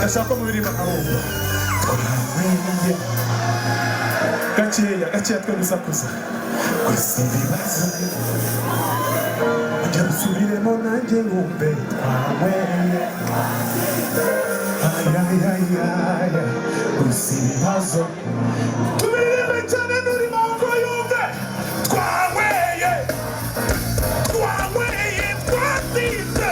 ashaka umubiri bakabumva twamwenge gakeya twe gusakuza gusa ibibazo ujya gusubiremo nanjye wumve twamwenge ayayayaya gusa ibibazo tubirebe cyane n'urimo ngo yumve twamweye twatsinze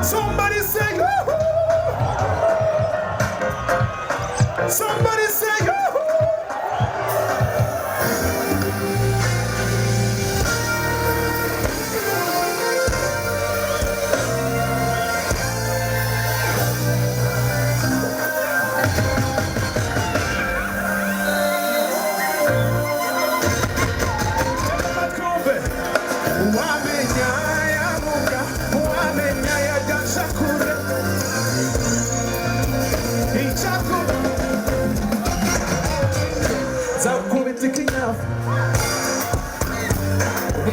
Somebody say yoo-hoo! Somebody say yoo-hoo!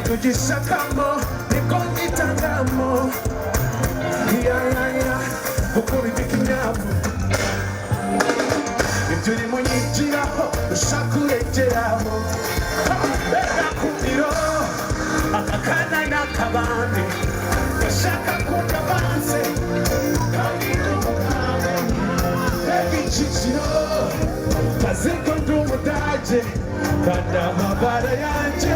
Tujishakamo, nikongitangamo. Ukuri bikinyavu. Ibyo urimo nyigiraho, ushaka uregeraho. Bega kumiro, akakana n'akabande. Gashaka kugabanze, kandi n'umukabe. Bega inshishiro, kazi ko ndi umudage. Kandi amabara yanje.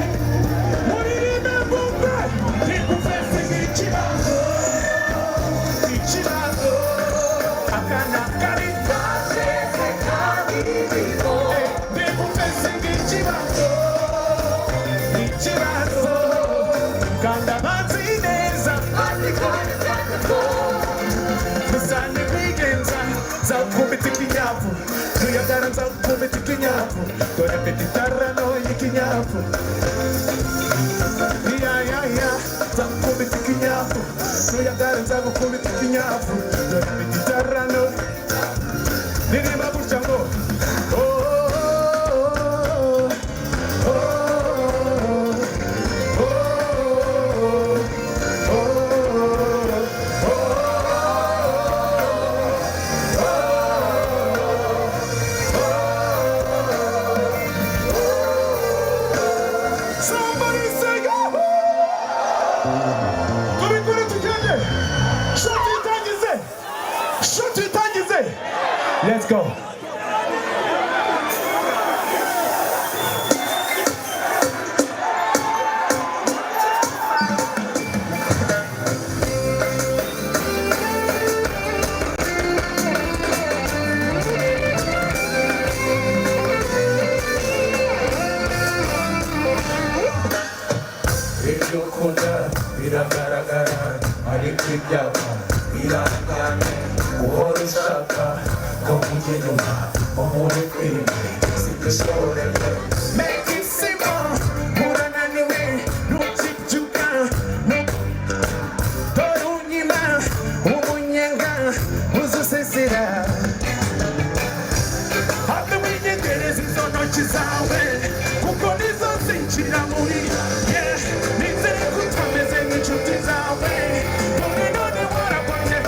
Let's go. Biragaragara ariko ibyapa birangane uhora ushaka ko kujya inyuma umuntu kwimwe sibishoreke Make it simple, murananiwe, ntukibyuka, dore unyima, umunyenga, uzusesera. Habe winyegereza izo ntoki zawe, kuko nizo zinjira muri nizere ko utameze nk'inshuti zawe. Dore none warabonye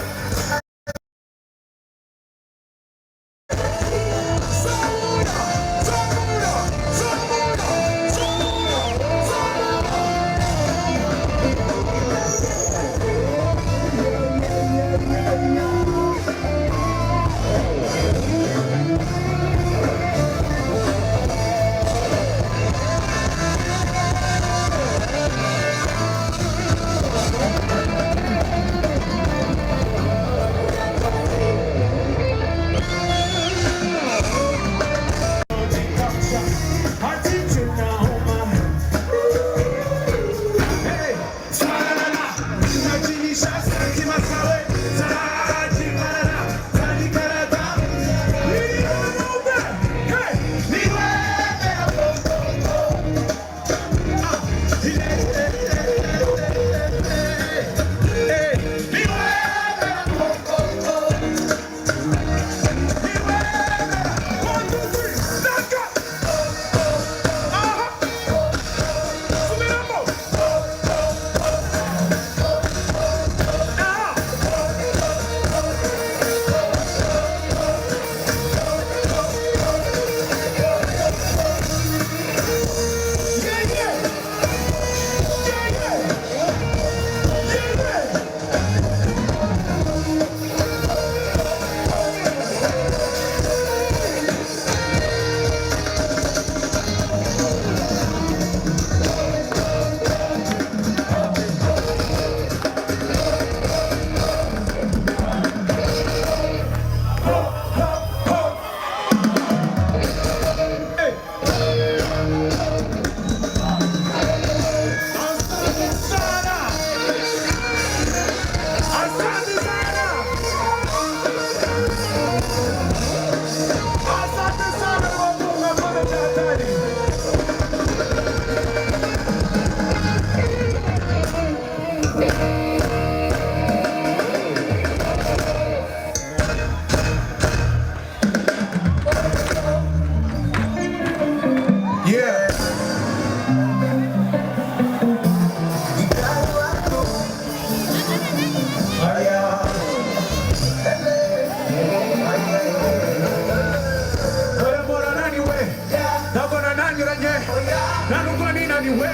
sinananiwe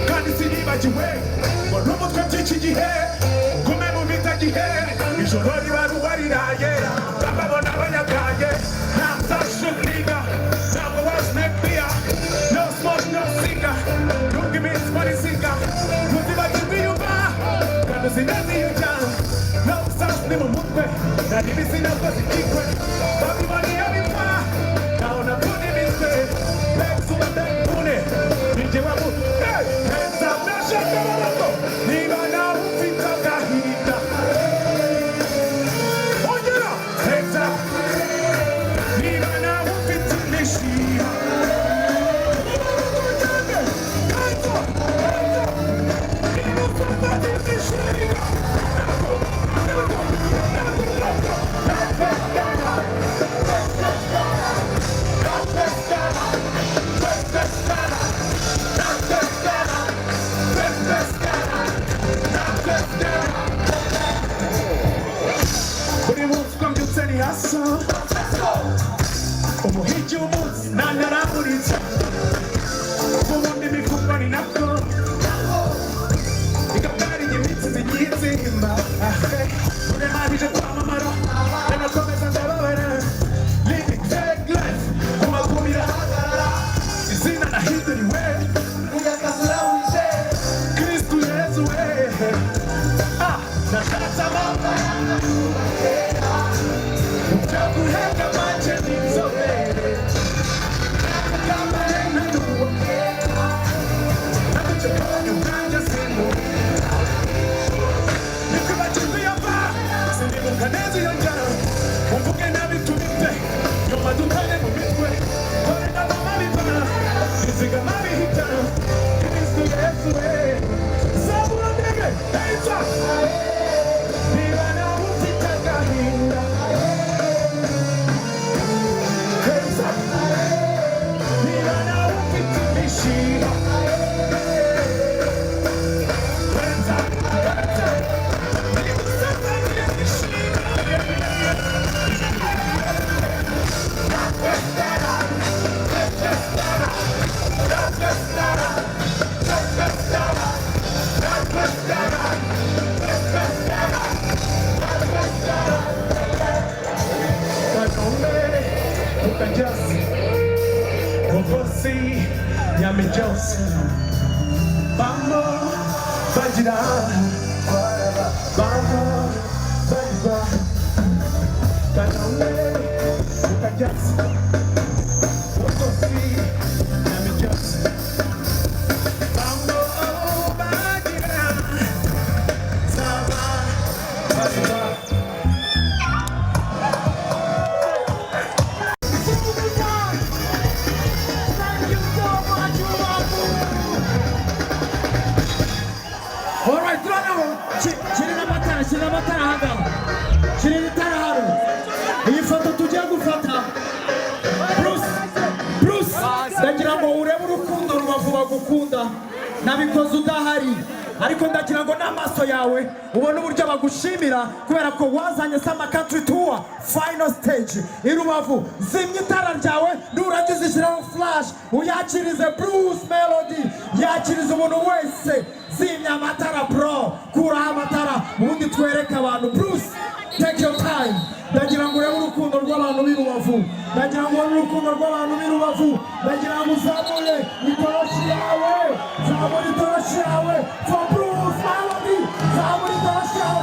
kandi sinibagiwe ngo n'umutwe by'iki gihe gume mu bitagihe ijoro riba ruwariraye bababona abanyabwange nta muzashuninga ntabwo wazinekbiya no smoke no singer nubwo iminsi marizinga ntuzibagirwe iyumva kandi uzinaziyujya no sauce ni mu mutwe nta n'imisi nabwo zikikwe babibaniye bipfa naho nakunda imitwe beksuba bekune ninjye wabu henza nashakararako niba nawe ufite agahinda ongera henza niba nawe ufite imishiha buri munsi uko mbyutse ni hasa umuhigi w'umunsi ntanaramuritse ubundi imifuka ni nako igabwari imitsi zigiye zihimba uremahije kwamamara ndanakomeza ndababara living fake life kumagumira izina nahinduriwe uyakazurahuje kristu yezu we nashatse amamba utaguheka manje n'inzobere nakugambane natuwa nakucekanya ubwanjye simu nikubagirwa iyo mva sindibuka neza iyo njya umvuge nabi tubite nyuma dukane mu mitwe kore n'abama bivana nizigama bihita kristu yesu we zabura ndege eita niba nawe ufite agahinda henza niba nawe ufite imishiha henza niba usanganye imishiha ukajasi uvosi nyamijosi bamo bagira bamo bagira kanome ukajasi uvosi nyamijosi bamo bagira saba bagira. Shyira amatara ahagana, shyira itara hano, iyi foto tugiye gufata. Bruce, ndagira ngo urebe urukundo Rubavu bagukunda, nabikoze udahari, ariko ndagira ngo n'amaso yawe ubone uburyo bagushimira kubera ko wazanye Sama Country Tour final stage i Rubavu. Zimya itara ryawe nurangiza ishyiraho flash uyakirize Bruce Melody, yakiriza umuntu wese. Zimya amatara bro, kuraho amatara ubundi twereke abantu. Bruce, take your time. Ndagira ngo urebe urukundo rw'abantu b'i Rubavu, ndagira ngo urebe urukundo rw'abantu b'i Rubavu, ndagira ngo uzamure itoroshi yawe, zamura itoroshi yawe for Bruce Melody, zamura itoroshi yawe.